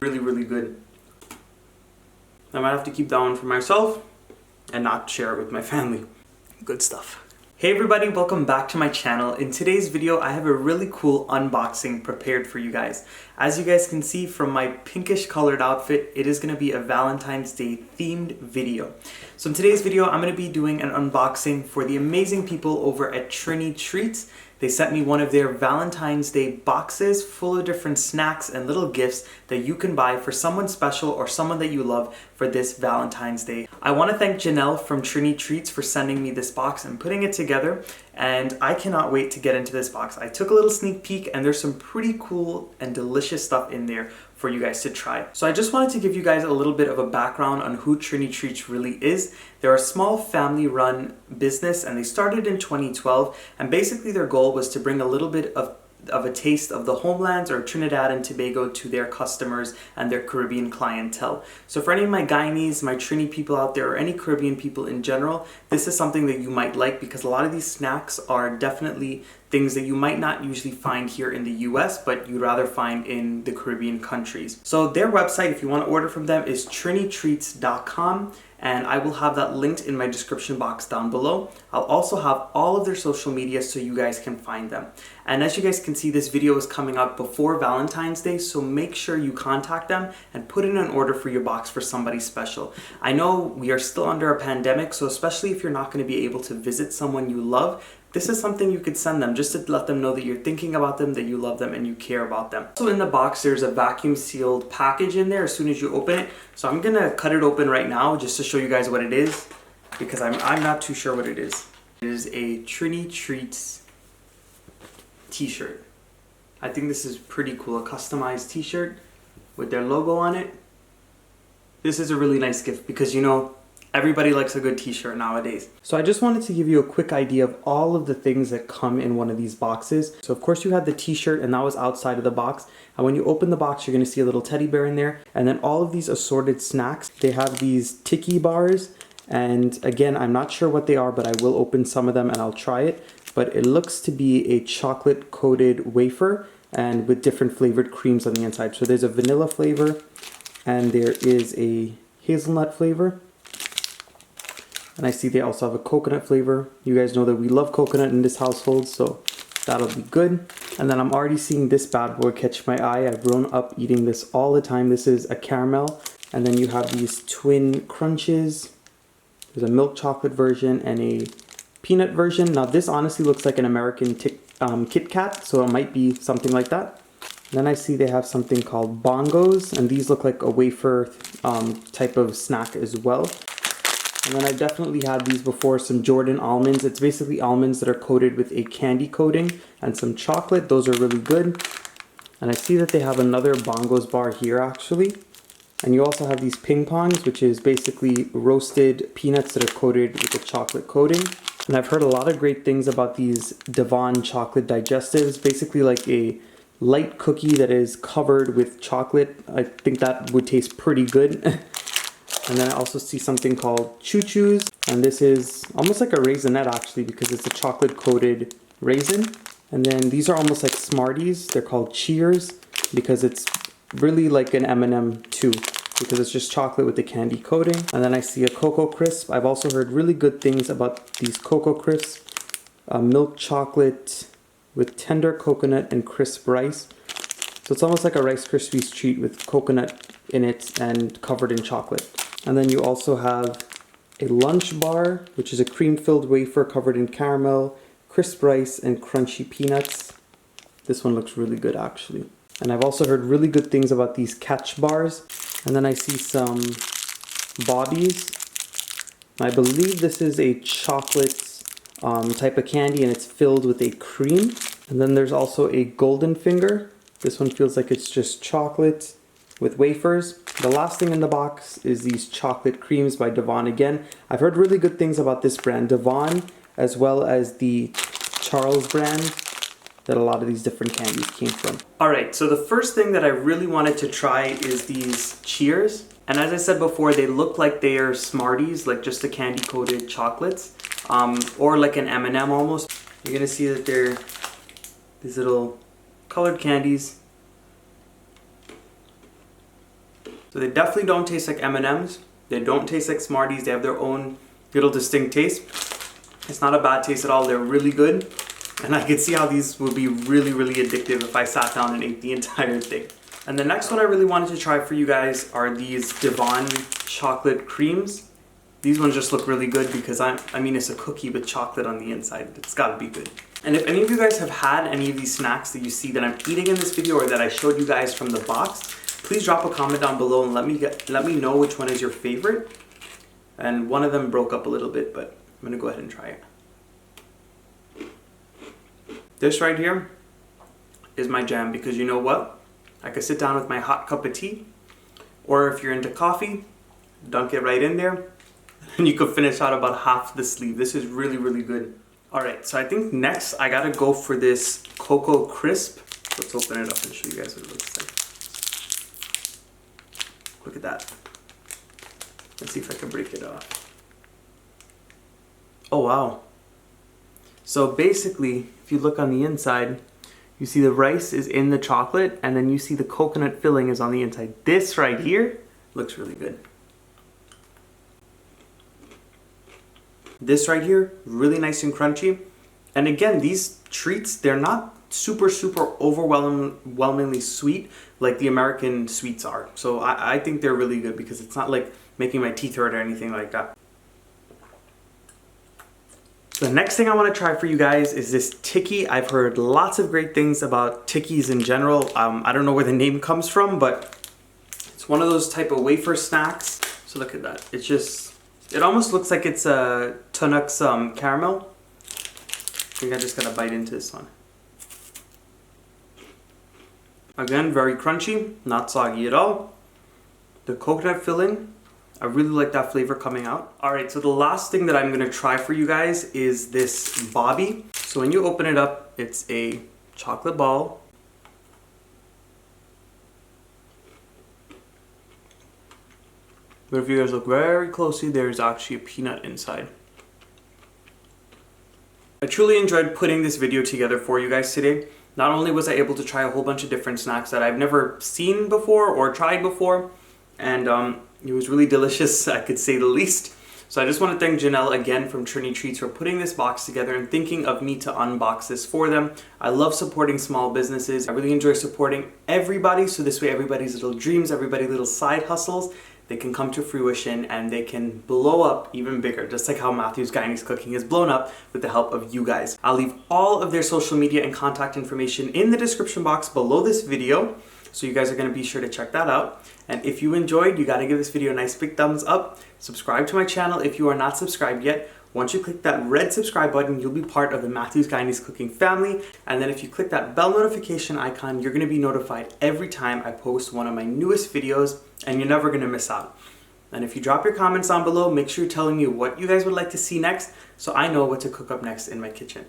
Really, really good. I might have to keep that one for myself and not share it with my family. Good stuff. Hey everybody, welcome back to my channel. In today's video, I have a really cool unboxing prepared for you guys. As you guys can see from my pinkish colored outfit, it is going to be a Valentine's Day themed video. So in today's video, I'm going to be doing an unboxing for the amazing people over at Trini Treatz. They sent me one of their Valentine's Day boxes full of different snacks and little gifts that you can buy for someone special or someone that you love for this Valentine's Day. I want to thank Janelle from Trini Treatz for sending me this box and putting it together, and I cannot wait to get into this box. I took a little sneak peek and there's some pretty cool and delicious stuff in there for you guys to try. So I just wanted to give you guys a little bit of a background on who Trini Treatz really is. They're a small family-run business and they started in 2012, and basically their goal was to bring a little bit of a taste of the homelands or Trinidad and Tobago to their customers and their Caribbean clientele. So for any of my Guyanese, my Trini people out there, or any Caribbean people in general, this is something that you might like because a lot of these snacks are definitely things that you might not usually find here in the US, but you'd rather find in the Caribbean countries. So their website, if you want to order from them, is trinitreatz.com. And I will have that linked in my description box down below. I'll also have all of their social media so you guys can find them. And as you guys can see, this video is coming out before Valentine's Day, so make sure you contact them and put in an order for your box for somebody special. I know we are still under a pandemic, so especially if you're not going to be able to visit someone you love, this is something you could send them just to let them know that you're thinking about them, that you love them, and you care about them. So in the box, there's a vacuum sealed package in there as soon as you open it. So I'm gonna cut it open right now just to show you guys what it is, because I'm not too sure what it is. It is a Trini Treatz t-shirt. I think this is pretty cool, a customized t-shirt with their logo on it. This is a really nice gift because, you know, everybody likes a good t-shirt nowadays. So I just wanted to give you a quick idea of all of the things that come in one of these boxes. So of course you had the t-shirt, and that was outside of the box. And when you open the box, you're gonna see a little teddy bear in there. And then all of these assorted snacks. They have these tiki bars. And again, I'm not sure what they are, but I will open some of them and I'll try it. But it looks to be a chocolate coated wafer and with different flavored creams on the inside. So there's a vanilla flavor and there is a hazelnut flavor. And I see they also have a coconut flavor. You guys know that we love coconut in this household, so that'll be good. And then I'm already seeing this bad boy catch my eye. I've grown up eating this all the time. This is a caramel. And then you have these twin crunches. There's a milk chocolate version and a peanut version. Now this honestly looks like an American Kit Kat, so it might be something like that. And then I see they have something called bongos, and these look like a wafer type of snack as well. And then I definitely had these before, some Jordan almonds. It's basically almonds that are coated with a candy coating and some chocolate. Those are really good. And I see that they have another bongos bar here actually. And you also have these ping pongs, which is basically roasted peanuts that are coated with a chocolate coating. And I've heard a lot of great things about these Devon chocolate digestives, basically like a light cookie that is covered with chocolate. I think that would taste pretty good. And then I also see something called choo-choos, and this is almost like a raisinette actually because it's a chocolate coated raisin. And then these are almost like Smarties. They're called Cheers because it's really like an M&M too, because it's just chocolate with the candy coating. And then I see a Cocoa Crisp. I've also heard really good things about these Cocoa Crisps. Milk chocolate with tender coconut and crisp rice. So it's almost like a Rice Krispies treat with coconut in it and covered in chocolate. And then you also have a lunch bar, which is a cream-filled wafer covered in caramel, crisp rice, and crunchy peanuts. This one looks really good actually. And I've also heard really good things about these catch bars. And then I see some bobbies. I believe this is a chocolate type of candy, and it's filled with a cream. And then there's also a golden finger. This one feels like it's just chocolate with wafers. The last thing in the box is these chocolate creams by Devon again. I've heard really good things about this brand, Devon, as well as the Charles brand that a lot of these different candies came from. Alright, so the first thing that I really wanted to try is these Cheers. And as I said before, they look like they are Smarties, like just the candy coated chocolates, or like an M&M almost. You're gonna see that they're these little colored candies. So they definitely don't taste like M&Ms. They don't taste like Smarties. They have their own little distinct taste. It's not a bad taste at all. They're really good. And I could see how these would be really, really addictive if I sat down and ate the entire thing. And the next one I really wanted to try for you guys are these Devon chocolate creams. These ones just look really good because I mean, it's a cookie with chocolate on the inside. It's gotta be good. And if any of you guys have had any of these snacks that you see that I'm eating in this video or that I showed you guys from the box, please drop a comment down below and let me know which one is your favorite. And one of them broke up a little bit, but I'm gonna go ahead and try it. This right here is my jam because you know what? I could sit down with my hot cup of tea, or if you're into coffee, dunk it right in there, and you could finish out about half the sleeve. This is really, really good. All right, so I think next I gotta go for this Cocoa Crisp. Let's open it up and show you guys what it looks like. Look at that. Let's see if I can break it off. Oh, wow. So basically, if you look on the inside, you see the rice is in the chocolate, and then you see the coconut filling is on the inside. This right here looks really good. This right here, really nice and crunchy. And again, these treats, they're not super, super overwhelmingly sweet like the American sweets are. So I think they're really good because it's not like making my teeth hurt or anything like that. The next thing I want to try for you guys is this Tiki. I've heard lots of great things about Tikis in general. I don't know where the name comes from, but it's one of those type of wafer snacks. So look at that. It's just, it almost looks like it's a Tunux caramel. I think I just gotta bite into this one. Again, very crunchy, not soggy at all. The coconut filling, I really like that flavor coming out. All right, so the last thing that I'm gonna try for you guys is this Bobby. So when you open it up, it's a chocolate ball. But if you guys look very closely, there's actually a peanut inside. I truly enjoyed putting this video together for you guys today. Not only was I able to try a whole bunch of different snacks that I've never seen before or tried before, and it was really delicious, I could say the least. So I just want to thank Janelle again from Trini Treatz for putting this box together and thinking of me to unbox this for them. I love supporting small businesses. I really enjoy supporting everybody, so this way everybody's little dreams, everybody's little side hustles, they can come to fruition and they can blow up even bigger, just like how Matthew's Guyanese Cooking has blown up with the help of you guys. I'll leave all of their social media and contact information in the description box below this video, so you guys are going to be sure to check that out. And if you enjoyed, you got to give this video a nice big thumbs up. Subscribe to my channel if you are not subscribed yet. Once you click that red subscribe button, you'll be part of the Matthew's Guyanese Cooking family. And then if you click that bell notification icon, you're going to be notified every time I post one of my newest videos, and you're never going to miss out. And if you drop your comments down below, make sure you're telling me what you guys would like to see next, so I know what to cook up next in my kitchen.